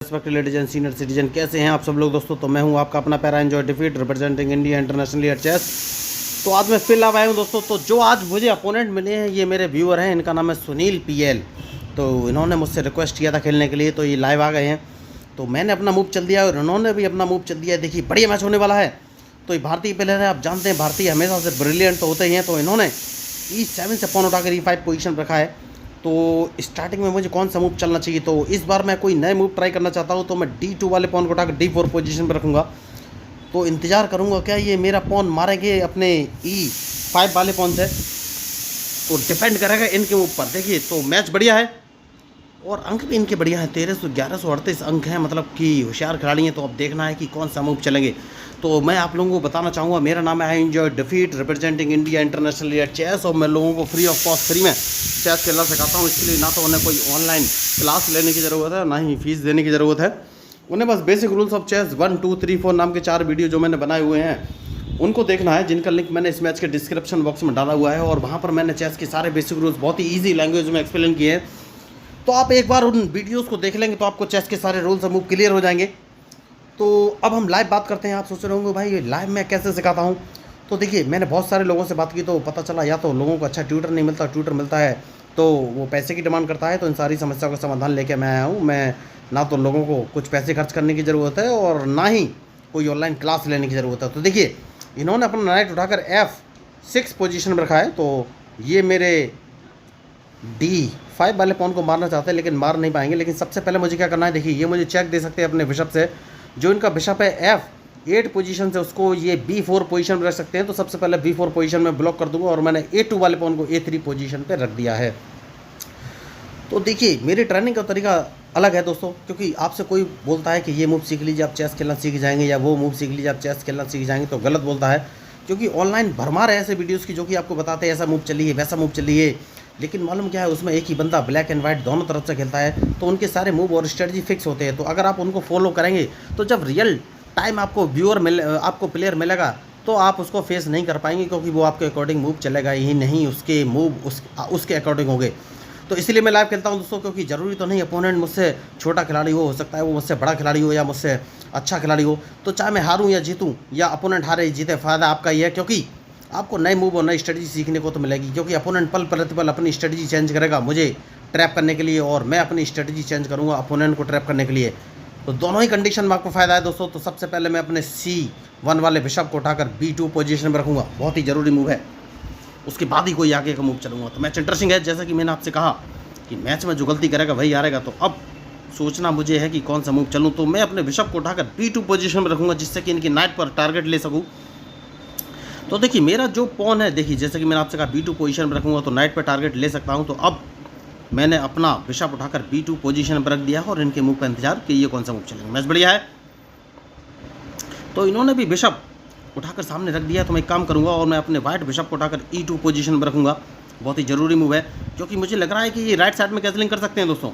Respected ladies and senior citizen, कैसे हैं आप सब लोग दोस्तों। तो मैं हूं आपका अपना पैरा एंजॉय डिफीट representing India internationally at chess. तो आज मैं फिर लाइव आया हूं दोस्तों। तो जो आज मुझे अपोनेंट मिले हैं ये मेरे व्यूअर हैं, इनका नाम है सुनील PL। तो इन्होंने मुझसे रिक्वेस्ट किया था खेलने के लिए, तो ये लाइव आ गए हैं। तो मैंने अपना मूव चल दिया और इन्होंने भी अपना मूव चल दिया। देखिए बढ़िया मैच होने वाला है। तो ये भारतीय प्लेयर है, आप जानते हैं भारतीय हमेशा से ब्रिलियंट तो होते ही हैं। तो इन्होंने E7 से पॉन उठाकर E5 पोजीशन रखा है। तो स्टार्टिंग में मुझे कौन सा मूव चलना चाहिए, तो इस बार मैं कोई नए मूव ट्राई करना चाहता हूँ। तो मैं D2 वाले पॉन को उठाकर D4 पोजीशन पर रखूँगा। तो इंतज़ार करूँगा क्या ये मेरा पॉन मारेंगे अपने E5 वाले पॉन से, तो डिपेंड करेगा इनके मूव पर। देखिए तो मैच बढ़िया है और अंक भी इनके बढ़िया हैं, 1138 अंक हैं, मतलब कि होशियार खिलाड़ी हैं। तो अब देखना है कि कौन सा मूव चलेंगे। तो मैं आप लोगों को बताना चाहूँगा, मेरा नाम है एंजॉय डिफीट representing India internationally at chess. और मैं लोगों को फ्री ऑफ कॉस्ट फ्री में चेस खेलना सिखाता हूँ। इसके लिए ना तो उन्हें कोई ऑनलाइन क्लास लेने की ज़रूरत है, ना ही फीस देने की ज़रूरत है। उन्हें बस बेसिक रूल्स ऑफ चेस 1, 2, 3, 4 नाम के 4 वीडियो जो मैंने बनाए हुए हैं उनको देखना है, जिनका लिंक मैंने इस मैच के डिस्क्रिप्शन बॉक्स में डाला हुआ है। और वहाँ पर मैंने चेस के सारे बेसिक रूल्स बहुत ही ईजी लैंग्वेज में एक्सप्लेन किए हैं। तो आप एक बार उन वीडियोस को देख लेंगे तो आपको चेस के सारे रूल्स और मूव क्लियर हो जाएंगे। तो अब हम लाइव बात करते हैं। आप सोच रहे होंगे भाई ये लाइव मैं कैसे सिखाता हूँ। तो देखिए मैंने बहुत सारे लोगों से बात की, तो पता चला या तो लोगों को अच्छा ट्यूटर नहीं मिलता, ट्यूटर मिलता है तो वो पैसे की डिमांड करता है। तो इन सारी समस्याओं का समाधान लेके मैं आया हूँ। मैं ना तो लोगों को कुछ पैसे खर्च करने की ज़रूरत है और ना ही कोई ऑनलाइन क्लास लेने की ज़रूरत है। तो देखिए इन्होंने अपना नाइट उठाकर F6 पोजीशन में रखा है। तो ये मेरे D5 वाले पॉन को मारना चाहते हैं लेकिन मार नहीं पाएंगे। लेकिन सबसे पहले मुझे क्या करना है, देखिए ये मुझे चेक दे सकते हैं अपने बिशप से। जो इनका बिशप है F8 पोजीशन से, उसको ये B4 पोजीशन में रख सकते हैं। तो सबसे पहले B4 पोजीशन में ब्लॉक कर दूंगा और मैंने A2 वाले पॉन को A3 पोजीशन पे रख दिया है। तो देखिए मेरी ट्रेनिंग का तरीका अलग है दोस्तों, क्योंकि आपसे कोई बोलता है कि ये मूव सीख लीजिए आप चेस खेलना सीख जाएंगे, या वो मूव सीख लीजिए आप चेस खेलना सीख जाएंगे, तो गलत बोलता है। क्योंकि ऑनलाइन भरमार है ऐसे वीडियोस की जो कि आपको बताते हैं ऐसा मूव चलिए वैसा मूव चलिए, लेकिन मालूम क्या है उसमें एक ही बंदा ब्लैक एंड वाइट दोनों तरफ से खेलता है। तो उनके सारे मूव और स्ट्रेटजी फिक्स होते हैं। तो अगर आप उनको फॉलो करेंगे तो जब रियल टाइम आपको आपको प्लेयर मिलेगा तो आप उसको फेस नहीं कर पाएंगे, क्योंकि वो आपके अकॉर्डिंग मूव चलेगा ही नहीं, उसके मूव उसके अकॉर्डिंग होंगे। तो इसलिए मैं लाइव खेलता हूं दोस्तों, क्योंकि ज़रूरी तो नहीं अपोनेंट मुझसे छोटा खिलाड़ी हो सकता है वो मुझसे बड़ा खिलाड़ी हो या मुझसे अच्छा खिलाड़ी हो। तो चाहे मैं हारूं या जीतूं या अपोनेंट हारे जीते, फ़ायदा आपका ही है, क्योंकि आपको नए मूव और नई स्ट्रेटजी सीखने को तो मिलेगी। क्योंकि अपोनेंट पल प्रतिपल अपनी स्ट्रेटजी चेंज करेगा मुझे ट्रैप करने के लिए, और मैं अपनी स्ट्रेटजी चेंज करूँगा अपोनेंट को ट्रैप करने के लिए। तो दोनों ही कंडीशन में आपको फ़ायदा है दोस्तों। तो सबसे पहले मैं अपने C1 वाले बिशप को उठाकर B2 पोजीशन में रखूँगा, बहुत ही ज़रूरी मूव है। उसके बाद ही कोई आगे का मूव चलूँगा। तो मैच इंटरेस्टिंग है, जैसा कि मैंने आपसे कहा कि मैच में जो गलती करेगा वही हारेगा। तो अब सोचना मुझे है कि कौन सा मूव चलूँ। तो मैं अपने बिशप को उठाकर B2 पोजीशन में रखूँगा, जिससे कि इनकी नाइट पर टारगेट ले सकूँ। तो देखिए मेरा जो पॉन है, देखिए जैसे कि मैंने आपसे कहा B2 पोजीशन में रखूँगा तो नाइट पर टारगेट ले सकता हूँ। तो अब मैंने अपना बिशप उठाकर B2 पोजीशन पर रख दिया और इनके मूव का इंतजार कि ये कौन सा मूव चलेगा। मैच बढ़िया है। तो इन्होंने भी बिशप उठाकर सामने रख दिया। तो मैं एक काम करूँगा और मैं अपने वाइट बिशप को उठाकर E2 पोजीशन पर रखूँगा। बहुत ही ज़रूरी मूव है, क्योंकि मुझे लग रहा है कि ये राइट साइड में कैसलिंग कर सकते हैं दोस्तों।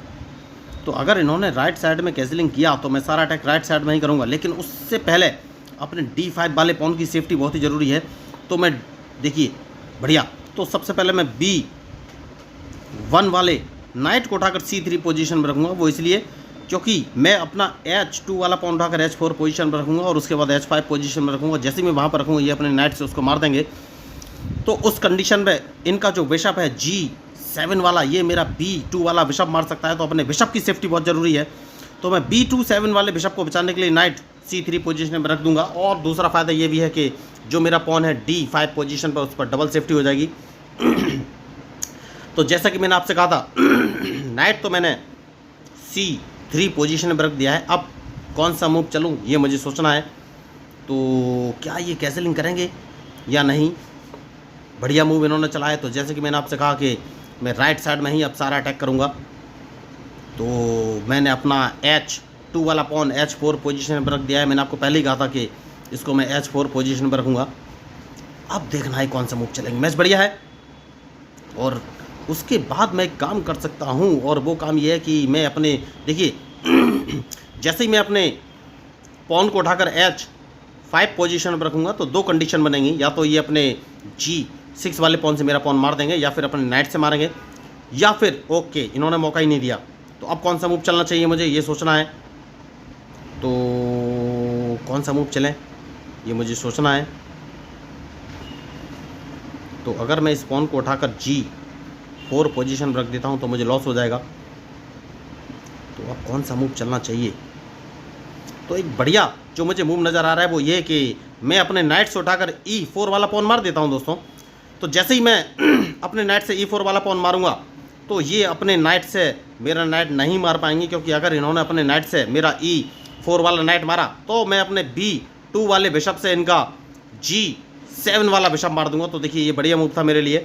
तो अगर इन्होंने राइट साइड में कैसलिंग किया तो मैं सारा अटैक राइट साइड में ही करूँगा, लेकिन उससे पहले अपने D5 वाले पॉन की सेफ्टी बहुत ही ज़रूरी है। तो मैं देखिए बढ़िया, तो सबसे पहले मैं B1 वाले नाइट को उठाकर C3 पोजीशन में रखूँगा। वो इसलिए क्योंकि मैं अपना H2 वाला पॉन उठाकर H4 पोजीशन पर रखूँगा और उसके बाद H5 पोजीशन में रखूँगा। जैसे ही मैं वहाँ पर रखूँगा ये अपने नाइट से उसको मार देंगे। तो उस कंडीशन में इनका जो बिशप है G7 वाला, ये मेरा B2 वाला बिशप मार सकता है। तो अपने बिशप की सेफ्टी बहुत ज़रूरी है। तो मैं B2-7 वाले बिशप को बचाने के लिए नाइट C3 पोजीशन में रख दूंगा। और दूसरा फ़ायदा ये भी है कि जो मेरा पॉन है D5 पोजीशन पर, उस पर डबल सेफ्टी हो जाएगी। तो जैसा कि मैंने आपसे कहा था नाइट तो मैंने C3 पोजीशन में रख दिया है। अब कौन सा मूव चलूँ ये मुझे सोचना है। तो क्या ये कैसलिंग करेंगे या नहीं। बढ़िया मूव इन्होंने चला है। तो जैसे कि मैंने आपसे कहा कि मैं राइट साइड में ही अब सारा अटैक करूँगा। तो मैंने अपना H2 वाला पॉन H4 पोजीशन पर रख दिया है। मैंने आपको पहले ही कहा था कि इसको मैं H4 पोजीशन पर रखूँगा। अब देखना है कौन सा मूव चलेंगे। मैच बढ़िया है। और उसके बाद मैं एक काम कर सकता हूँ, और वो काम ये है कि मैं अपने देखिए जैसे ही मैं अपने पॉन को उठाकर H5 पोजीशन पर रखूँगा तो दो कंडीशन बनेंगी। या तो ये अपने G6 वाले पॉन से मेरा पॉन मार देंगे, या फिर अपने नाइट से मारेंगे, या फिर ओके इन्होंने मौका ही नहीं दिया। तो अब कौन सा मूव चलना चाहिए मुझे ये सोचना है। तो कौन सा मूव चलें ये मुझे सोचना है। तो अगर मैं इस पॉन को उठाकर G4 पोजीशन में रख देता हूँ तो मुझे लॉस हो जाएगा। तो अब कौन सा मूव चलना चाहिए। तो एक बढ़िया जो मुझे मूव नज़र आ रहा है वो ये कि मैं अपने नाइट से उठाकर E4 वाला पॉन मार देता हूँ दोस्तों। तो जैसे ही मैं अपने नाइट से E4 वाला पॉन मारूंगा तो ये अपने नाइट से मेरा नाइट नहीं मार पाएंगे, क्योंकि अगर इन्होंने अपने नाइट से मेरा E4 वाला नाइट मारा तो मैं अपने B2 वाले बिशप से इनका G7 वाला बिशप मार दूंगा। तो देखिए ये बढ़िया मूव था मेरे लिए।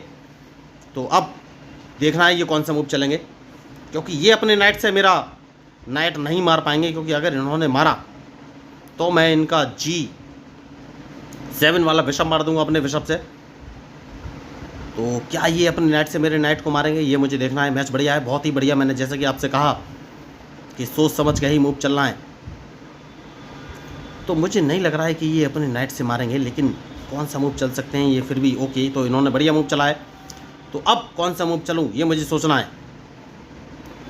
तो अब देखना है ये कौन सा मूव चलेंगे, क्योंकि ये अपने नाइट से मेरा नाइट नहीं मार पाएंगे, क्योंकि अगर इन्होंने मारा तो मैं इनका G7 वाला बिशप मार दूंगा अपने बिशप से। तो क्या ये अपने नाइट से मेरे नाइट को मारेंगे ये मुझे देखना है। मैच बढ़िया है, बहुत ही बढ़िया। मैंने जैसे कि आपसे कहा कि सोच समझ के ही मूव चलना है। तो मुझे नहीं लग रहा है कि ये अपने नाइट से मारेंगे, लेकिन कौन सा मूव चल सकते हैं ये फिर भी ओके। तो इन्होंने बढ़िया मूव चला है, तो अब कौन सा मूव चलूँ ये मुझे सोचना है।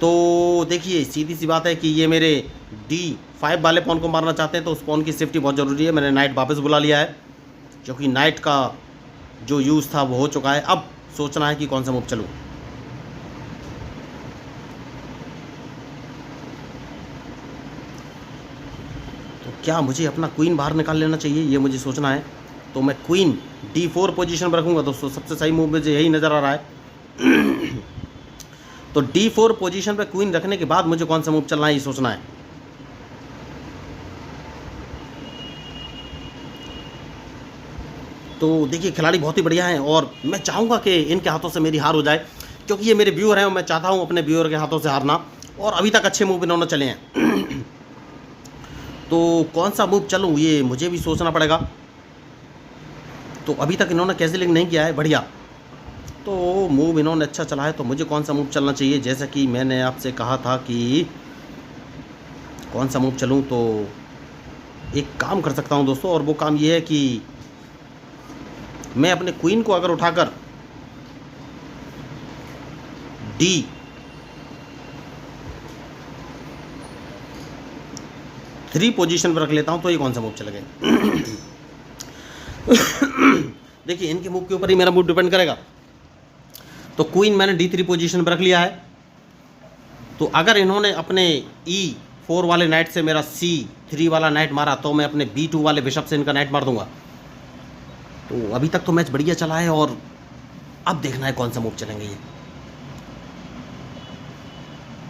तो देखिए सीधी सी बात है कि ये मेरे D5 वाले पॉन को मारना चाहते हैं, तो उस पॉन की सेफ्टी बहुत ज़रूरी है। मैंने नाइट वापस बुला लिया है, क्योंकि नाइट का जो यूज़ था वो हो चुका है। अब सोचना है कि कौन सा मूव चलूँ। तो क्या मुझे अपना क्वीन बाहर निकाल लेना चाहिए ये मुझे सोचना है। तो मैं क्वीन D4 पोजीशन पर रखूँगा दोस्तों। सबसे सही मूव मुझे यही नज़र आ रहा है। तो D4 पोजीशन पे क्वीन रखने के बाद मुझे कौन सा मूव चलना है ये सोचना है। तो देखिए खिलाड़ी बहुत ही बढ़िया हैं और मैं चाहूँगा कि इनके हाथों से मेरी हार हो जाए, क्योंकि ये मेरे व्यूअर हैं और मैं चाहता हूँ अपने व्यूअर के हाथों से हारना। और अभी तक अच्छे मूव इन्होंने चले हैं। तो कौन सा मूव चलूँ ये मुझे भी सोचना पड़ेगा। तो अभी तक इन्होंने कैंसिलिंग नहीं किया है, बढ़िया। तो मूव इन्होंने अच्छा चला है, तो मुझे कौन सा मूव चलना चाहिए। जैसा कि मैंने आपसे कहा था कि कौन सा मूव चलूँ, तो एक काम कर सकता हूँ दोस्तों, और वो काम ये है कि मैं अपने क्वीन को अगर उठाकर D3 पोजीशन पर रख लेता हूँ तो ये कौन सा मूव चलेगा। देखिए इनके मूव के ऊपर ही मेरा मूव डिपेंड करेगा। तो क्वीन मैंने D3 पोजीशन पर रख लिया है। तो अगर इन्होंने अपने E4 वाले नाइट से मेरा C3 वाला नाइट मारा तो मैं अपने B2 वाले बिशप से इनका नाइट मार दूंगा। तो अभी तक तो मैच बढ़िया चला है, और अब देखना है कौन सा मूव चलेंगे ये।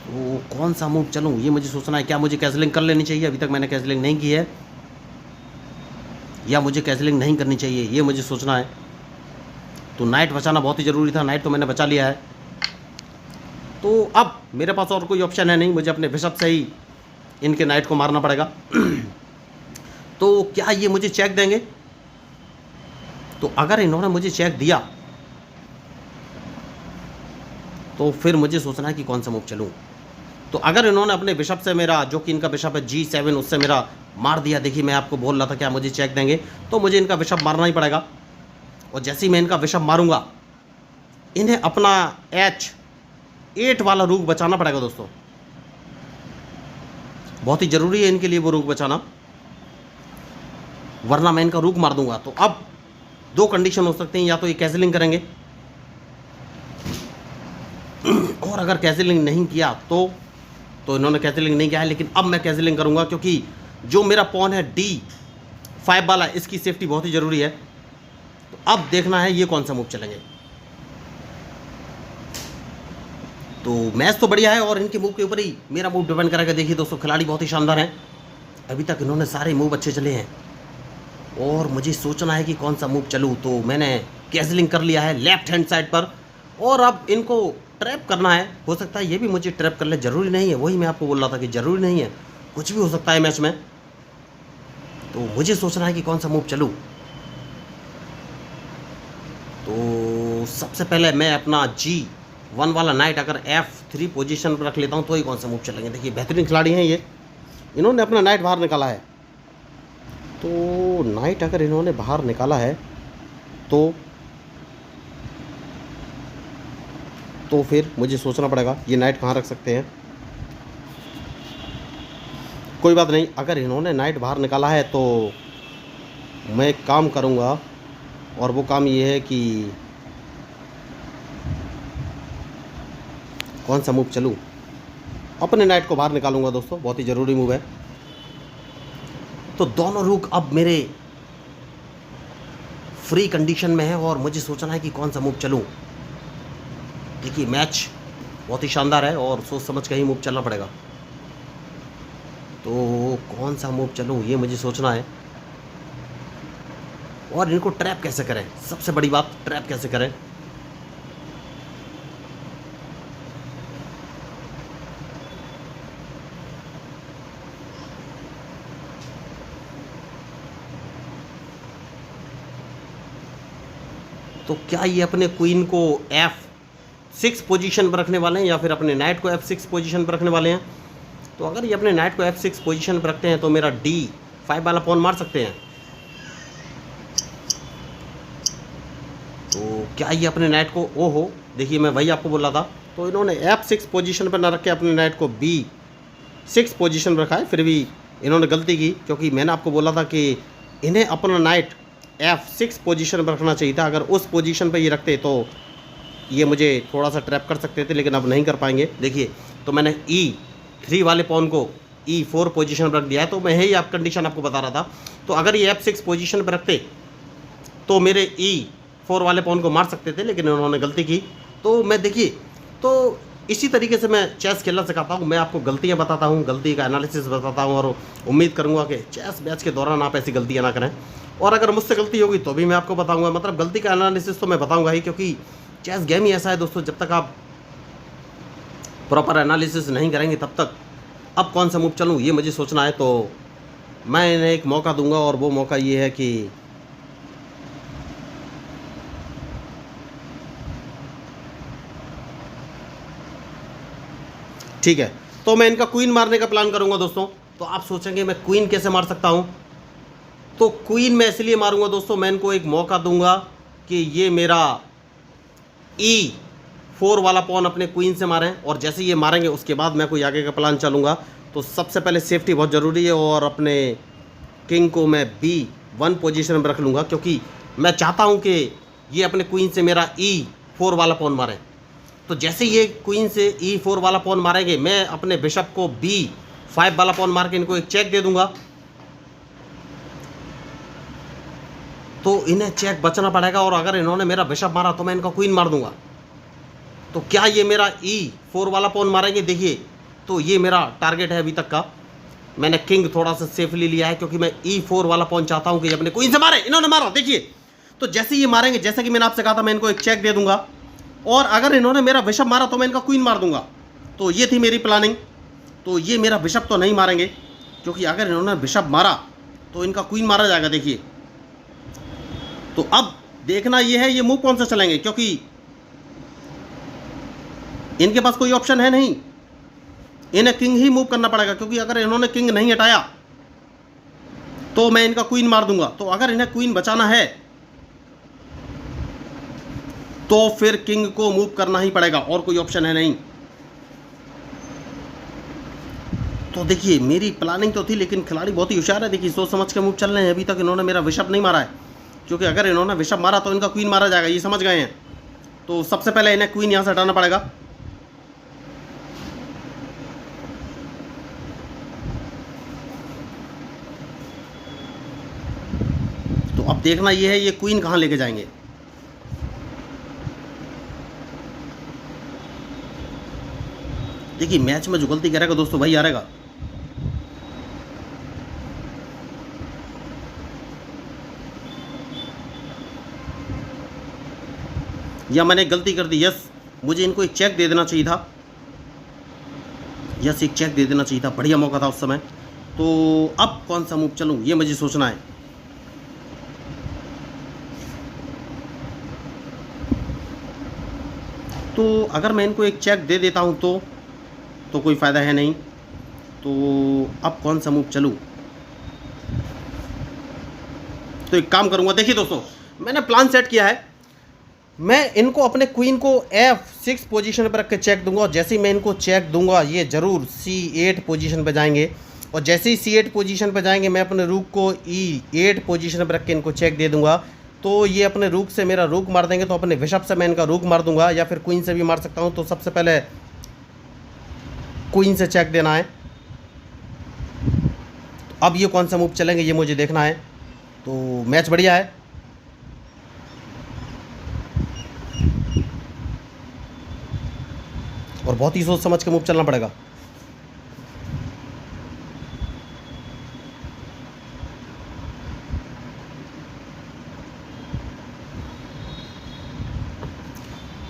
तो कौन सा मूव चलूँ ये मुझे सोचना है। क्या मुझे कैंसलिंग कर लेनी चाहिए, अभी तक मैंने कैंसलिंग नहीं की है, या मुझे कैंसलिंग नहीं करनी चाहिए ये मुझे सोचना है। तो नाइट बचाना बहुत ही ज़रूरी था, नाइट तो मैंने बचा लिया है। तो अब मेरे पास और कोई ऑप्शन है नहीं, मुझे अपने बिशप से ही इनके नाइट को मारना पड़ेगा। तो क्या ये मुझे चेक देंगे। तो अगर इन्होंने मुझे चेक दिया तो फिर मुझे सोचना है कि कौन सा मूव चलूँ। तो अगर इन्होंने अपने बिशप से मेरा, जो कि इनका बिशप है G7, उससे मेरा मार दिया, देखिए मैं आपको बोल रहा था क्या मुझे चेक देंगे, तो मुझे इनका बिशप मारना ही पड़ेगा। और जैसे ही मैं इनका बिशप मारूंगा इन्हें अपना H8 वाला रूक बचाना पड़ेगा दोस्तों। बहुत ही ज़रूरी है इनके लिए वो रूक बचाना, वरना मैं इनका रूक मार दूंगा। तो अब दो कंडीशन हो सकते हैं, या तो ये कैंसिलिंग करेंगे, और अगर कैंसिलिंग नहीं किया तो इन्होंने कैंसिलिंग नहीं किया है, लेकिन अब मैं कैंसिलिंग करूंगा, क्योंकि जो मेरा पॉन है D5 वाला, इसकी सेफ्टी बहुत ही ज़रूरी है। तो अब देखना है ये कौन सा मूव चलेंगे। तो मैच तो बढ़िया है और इनके मूव के ऊपर ही मेरा मूव डिपेंड करेगा। देखिए दोस्तों खिलाड़ी बहुत ही शानदार हैं, अभी तक इन्होंने सारे मूव अच्छे चले हैं, और मुझे सोचना है कि कौन सा मूव चलूँ। तो मैंने कैंसिलिंग कर लिया है लेफ्ट हैंड साइड पर, और अब इनको ट्रैप करना है। हो सकता है ये भी मुझे ट्रैप कर ले, ज़रूरी नहीं है, वही मैं आपको बोल रहा था कि ज़रूरी नहीं है, कुछ भी हो सकता है मैच में। तो मुझे सोचना है कि कौन सा मूव चलूँ। तो सबसे पहले मैं अपना G1 वाला नाइट अगर F3 पोजीशन पर रख लेता हूँ तो ही कौन सा मूव चलेंगे। देखिए बेहतरीन खिलाड़ी हैं ये, इन्होंने अपना नाइट बाहर निकाला है। तो नाइट अगर इन्होंने बाहर निकाला है तो फिर मुझे सोचना पड़ेगा ये नाइट कहाँ रख सकते हैं। कोई बात नहीं, अगर इन्होंने नाइट बाहर निकाला है तो मैं एक काम करूँगा, और वो काम ये है कि कौन सा मूव चलूँ। अपने नाइट को बाहर निकालूंगा दोस्तों, बहुत ही ज़रूरी मूव है। तो दोनों रूक अब मेरे फ्री कंडीशन में है और मुझे सोचना है कि कौन सा मूव चलूँ। देखिए मैच बहुत ही शानदार है और सोच समझ के ही मूव चलना पड़ेगा। तो कौन सा मूव चलूँ ये मुझे सोचना है, और इनको ट्रैप कैसे करें, सबसे बड़ी बात ट्रैप कैसे करें। तो क्या ये अपने क्वीन को F6 पोजीशन पर रखने वाले हैं या फिर अपने नाइट को F6 पोजीशन पर रखने वाले हैं। तो अगर ये अपने नाइट को F6 पोजीशन पर रखते हैं तो मेरा D5 वाला पॉन मार सकते हैं। तो क्या ये अपने नाइट को, ओहो देखिए मैं वही आपको बोल रहा था, तो इन्होंने F6 पोजीशन पर ना रख के अपने नाइट को B6 पोजीशन पर रखा है। फिर भी इन्होंने गलती की, क्योंकि मैंने आपको बोला था कि इन्हें अपना नाइट F6 पोजीशन पर रखना चाहिए था। अगर उस पोजीशन पर ये रखते तो ये मुझे थोड़ा सा ट्रैप कर सकते थे, लेकिन अब नहीं कर पाएंगे। देखिए तो मैंने E3 वाले पॉन को E4 पोजीशन पर रख दिया है। तो मैं यही आप कंडीशन आपको बता रहा था। तो अगर ये F6 पोजीशन पर रखते तो मेरे E4 वाले पॉन को मार सकते थे, लेकिन उन्होंने गलती की। तो मैं देखिए, तो इसी तरीके से मैं चेस खेलना सिखाता हूँ। मैं आपको गलतियाँ बताता हूँ, गलती का एनालिसिस बताता हूँ, और उम्मीद करूँगा कि चेस मैच के दौरान आप ऐसी गलतियाँ ना करें। और अगर मुझसे गलती होगी तो भी मैं आपको बताऊंगा, मतलब गलती का एनालिसिस तो मैं बताऊंगा ही, क्योंकि चेस गेम ही ऐसा है दोस्तों, जब तक आप प्रॉपर एनालिसिस नहीं करेंगे तब तक। अब कौन सा मूव चलूँ ये मुझे सोचना है। तो मैं इन्हें एक मौका दूंगा, और वो मौका ये है कि ठीक है, तो मैं इनका क्वीन मारने का प्लान करूंगा दोस्तों। तो आप सोचेंगे मैं क्वीन कैसे मार सकता हूं। तो क्वीन मैं इसलिए मारूंगा दोस्तों, मैं इनको एक मौका दूंगा कि ये मेरा E4 वाला पॉन अपने क्वीन से मारें, और जैसे ये मारेंगे उसके बाद मैं कोई आगे का प्लान चलूँगा। तो सबसे पहले सेफ्टी बहुत ज़रूरी है, और अपने किंग को मैं B1 पोजीशन पर रख लूँगा, क्योंकि मैं चाहता हूँ कि ये अपने क्वीन से मेरा E4 वाला पॉन मारें। तो जैसे ये क्वीन से E4 वाला पॉन मारेंगे, मैं अपने बिशप को B5 वाला पॉन मार के इनको एक चेक दे दूंगा। तो इन्हें चेक बचना पड़ेगा, और अगर इन्होंने मेरा बिशप मारा तो मैं इनका क्वीन मार दूंगा। तो क्या ये मेरा E4 वाला पॉन मारेंगे। देखिए तो ये मेरा टारगेट है अभी तक का। मैंने किंग थोड़ा सा सेफली लिया है, क्योंकि मैं E4 वाला पॉन चाहता हूं कि अपने क्वीन से मारे। इन्होंने मारा, देखिए तो जैसे ये मारेंगे, जैसा कि मैंने आपसे कहा था, मैं इनको एक चेक दे दूंगा, और अगर इन्होंने मेरा बिशप मारा तो मैं इनका क्वीन मार दूंगा। तो ये थी मेरी प्लानिंग। तो ये मेरा बिशप तो नहीं मारेंगे, क्योंकि अगर इन्होंने बिशप मारा तो इनका क्वीन मारा जाएगा। देखिए तो अब देखना ये है ये मूव कौन सा चलेंगे, क्योंकि इनके पास कोई ऑप्शन है नहीं, इन्हें किंग ही मूव करना पड़ेगा, क्योंकि अगर इन्होंने किंग नहीं हटाया तो मैं इनका क्वीन मार दूंगा। तो अगर इन्हें क्वीन बचाना है तो फिर किंग को मूव करना ही पड़ेगा, और कोई ऑप्शन है नहीं। तो देखिए मेरी प्लानिंग तो थी, लेकिन खिलाड़ी बहुत ही होशियार है। देखिए सोच समझ के मूव चल रहे हैं। अभी तक इन्होंने मेरा बिशप नहीं मारा है, क्योंकि अगर इन्होंने बिशप मारा तो इनका क्वीन मारा जाएगा, ये समझ गए हैं। तो सबसे पहले इन्हें क्वीन यहां से हटाना पड़ेगा। तो अब देखना ये है ये क्वीन कहां लेके जाएंगे। देखिए मैच में जो गलती करेगा दोस्तों वही हारेगा। या मैंने गलती कर दी, यस मुझे इनको एक चेक दे देना चाहिए था, यस एक चेक दे देना चाहिए था, बढ़िया मौका था उस समय। तो अब कौन सा मूव चलूं ये मुझे सोचना है। तो अगर मैं इनको एक चेक दे देता हूं तो कोई फ़ायदा है नहीं। तो अब कौन सा मूव चलूं। तो एक काम करूंगा, देखिए दोस्तों मैंने प्लान सेट किया है। मैं इनको अपने क्वीन को F6 पोजीशन पर रख के चेक दूंगा, और जैसे ही मैं इनको चेक दूंगा ये ज़रूर C8 पोजीशन पर जाएंगे। और जैसे ही C8 पोजीशन पर जाएंगे मैं अपने रूक को E8 पोजीशन पर रख के इनको चेक दे दूंगा। तो ये अपने रूक से मेरा रूक मार देंगे, तो अपने बिशप से मैं इनका रूक मार दूंगा, या फिर क्वीन से भी मार सकता हूँ। तो सबसे पहले क्वीन से चेक देना है। अब ये कौन सा मूव चलेंगे ये मुझे देखना है। तो मैच बढ़िया है, और बहुत ही सोच समझ के मूव चलना पड़ेगा।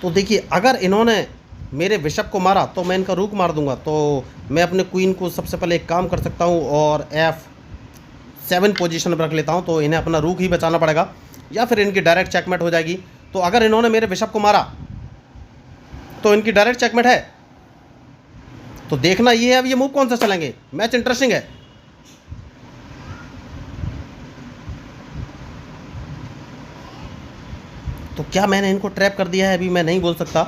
तो देखिए, अगर इन्होंने मेरे बिशप को मारा तो मैं इनका रूक मार दूंगा। तो मैं अपने क्वीन को सबसे पहले एक काम कर सकता हूं और F7 पोजीशन पर रख लेता हूं। तो इन्हें अपना रूक ही बचाना पड़ेगा, या फिर इनकी डायरेक्ट चेकमेट हो जाएगी। तो अगर इन्होंने मेरे बिशप को मारा तो इनकी डायरेक्ट चेकमेट है। तो देखना ये है अब ये मूव कौन सा चलेंगे। मैच इंटरेस्टिंग है। तो क्या मैंने इनको ट्रैप कर दिया है अभी मैं नहीं बोल सकता।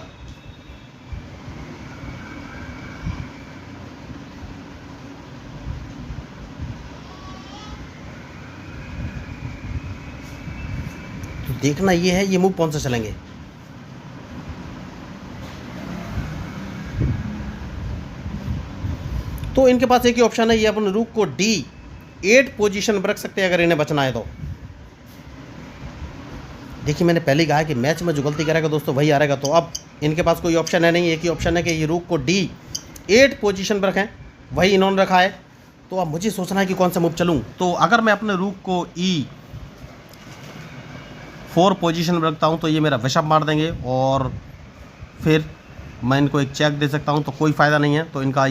तो देखना ये है ये मूव कौन सा चलेंगे। तो इनके पास एक ही ऑप्शन है, ये अपने रूक को D8 पोजीशन पर रख सकते हैं अगर इन्हें बचना है तो। देखिए, मैंने पहले ही कहा कि मैच में जो गलती करेगा दोस्तों वही हारेगा। तो अब इनके पास कोई ऑप्शन है नहीं, एक ही ऑप्शन है कि ये रूक को D8 पोजीशन पर रखें, वही इन्होंने रखा है। तो अब मुझे सोचना है कि कौन सा मूव चलूँ। तो अगर मैं अपने रूक को E4 पोजीशन पर रखता हूँ तो ये मेरा बिशप मार देंगे, और फिर मैं इनको एक चेक दे सकता हूँ, तो कोई फ़ायदा नहीं है। तो इनका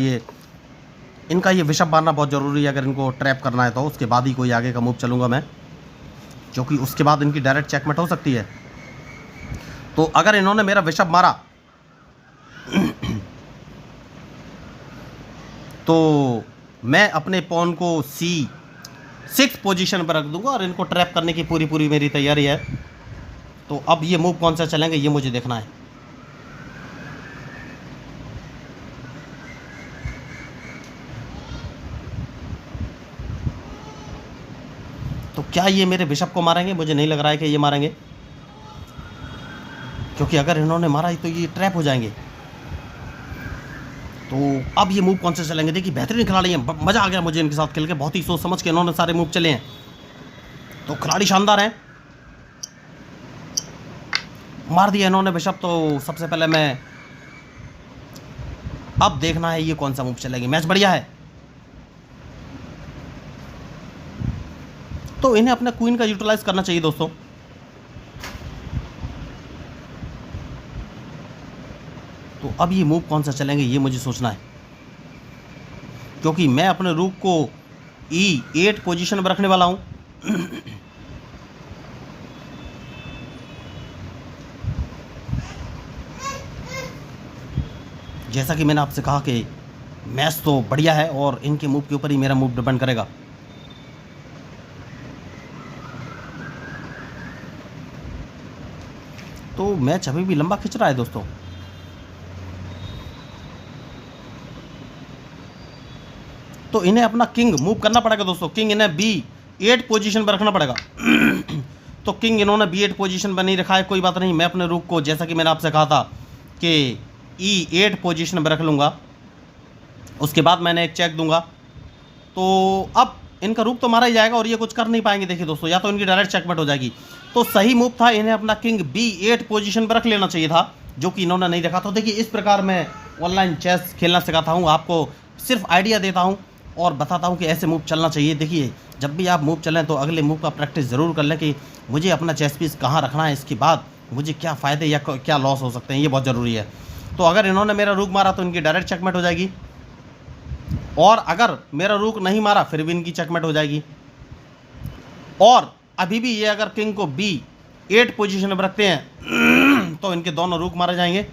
ये बिशप मारना बहुत ज़रूरी है अगर इनको ट्रैप करना है। तो उसके बाद ही कोई आगे का मूव चलूँगा मैं, क्योंकि उसके बाद इनकी डायरेक्ट चेकमेट हो सकती है। तो अगर इन्होंने मेरा बिशप मारा तो मैं अपने पॉन को C6 पोजीशन पर रख दूंगा और इनको ट्रैप करने की पूरी मेरी तैयारी है। तो अब ये मूव कौन सा चलेंगे ये मुझे देखना है। तो क्या ये मेरे बिशप को मारेंगे? मुझे नहीं लग रहा है कि ये मारेंगे, क्योंकि अगर इन्होंने मारा तो ये ट्रैप हो जाएंगे। तो अब ये मूव कौन से चलेंगे। देखिए, बेहतरीन खिलाड़ी हैं, मज़ा आ गया मुझे इनके साथ खेल के। बहुत ही सोच समझ के इन्होंने सारे मूव चले हैं। तो खिलाड़ी शानदार हैं। मार दिया इन्होंने बिशप। तो सबसे पहले मैं अब देखना है ये कौन सा मूव चलेंगे। मैच बढ़िया है। तो इन्हें अपना क्वीन का यूटिलाइज करना चाहिए दोस्तों। तो अब ये मूव कौन सा चलेंगे ये मुझे सोचना है, क्योंकि मैं अपने रूक को E8 पोजीशन पर रखने वाला हूं। जैसा कि मैंने आपसे कहा कि मैच तो बढ़िया है और इनके मूव के ऊपर ही मेरा मूव डिपेंड करेगा। तो मैच अभी भी लंबा खिंच रहा है दोस्तों। तो इन्हें अपना किंग मूव करना पड़ेगा दोस्तों। किंग इन्हें B8 पोजीशन पर रखना पड़ेगा। तो किंग इन्होंने B8 पोजीशन पर नहीं रखा है, कोई बात नहीं। मैं अपने रूक को, जैसा कि मैंने आपसे कहा था कि E8 पोजीशन पर रख लूँगा, उसके बाद मैंने एक चेक दूंगा। तो अब इनका रूक तो मारा ही जाएगा और ये कुछ कर नहीं पाएंगे। देखिए दोस्तों, या तो इनकी डायरेक्ट चेकमेट हो जाएगी। तो सही मूव था इन्हें अपना किंग B8 पोजीशन पर रख लेना चाहिए था, जो कि इन्होंने नहीं रखा। तो देखिए, इस प्रकार मैं ऑनलाइन चेस खेलना सिखाता हूँ, आपको सिर्फ आइडिया देता हूँ और बताता हूँ कि ऐसे मूव चलना चाहिए। देखिए, जब भी आप मूव चलें तो अगले मूव का प्रैक्टिस ज़रूर कर लें कि मुझे अपना चेस पीस कहाँ रखना है, इसके बाद मुझे क्या फ़ायदे या क्या लॉस हो सकते हैं, ये बहुत ज़रूरी है। तो अगर इन्होंने मेरा रूक मारा तो इनकी डायरेक्ट चेकमेट हो जाएगी, और अगर मेरा रूक नहीं मारा फिर भी इनकी चेकमेट हो जाएगी। और अभी भी ये अगर किंग को B8 पोजीशन पर रखते हैं तो इनके दोनों रूक मारे जाएंगे।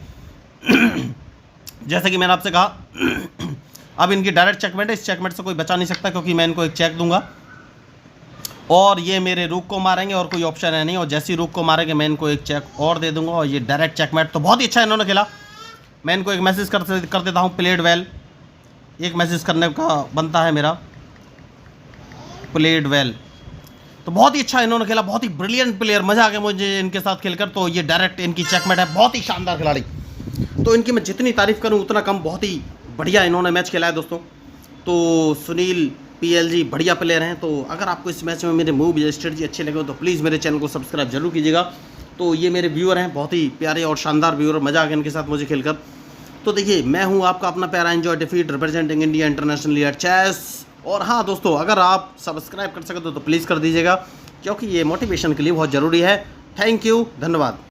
जैसे कि मैंने आपसे कहा, अब इनकी डायरेक्ट चेकमेट है। इस चेकमेट से कोई बचा नहीं सकता, क्योंकि मैं इनको एक चेक दूंगा और ये मेरे रूक को मारेंगे और कोई ऑप्शन है नहीं। और जैसे ही रूक को मारेंगे मैं इनको एक चेक और दे दूंगा और ये डायरेक्ट चेकमेट। तो बहुत ही अच्छा इन्होंने खेला। मैं इनको एक मैसेज कर देता हूँ, प्लेड वेल। एक मैसेज करने का बनता है मेरा। Played well. तो बहुत ही अच्छा इन्होंने खेला, बहुत ही ब्रिलियंट प्लेयर, मज़ा आ गया मुझे इनके साथ खेलकर। तो ये डायरेक्ट इनकी चेकमेट है, बहुत ही शानदार खिलाड़ी। तो इनकी मैं जितनी तारीफ़ करूँ उतना कम, बहुत ही बढ़िया इन्होंने मैच खेला है दोस्तों। तो सुनील PLG बढ़िया प्लेयर हैं। तो अगर आपको इस मैच में मेरे मूव या स्ट्रेटजी अच्छे लगे तो प्लीज़ मेरे चैनल को सब्सक्राइब जरूर कीजिएगा। तो ये मेरे व्यूअर हैं, बहुत ही प्यारे और शानदार व्यूअर, मज़ा आ गया इनके साथ मुझे खेलकर। तो देखिए, मैं हूँ आपका अपना प्यारा एंजॉय डिफीट representing India internationally at chess. और हाँ दोस्तों, अगर आप सब्सक्राइब कर सके तो प्लीज़ कर दीजिएगा, क्योंकि ये मोटिवेशन के लिए बहुत ज़रूरी है। थैंक यू, धन्यवाद।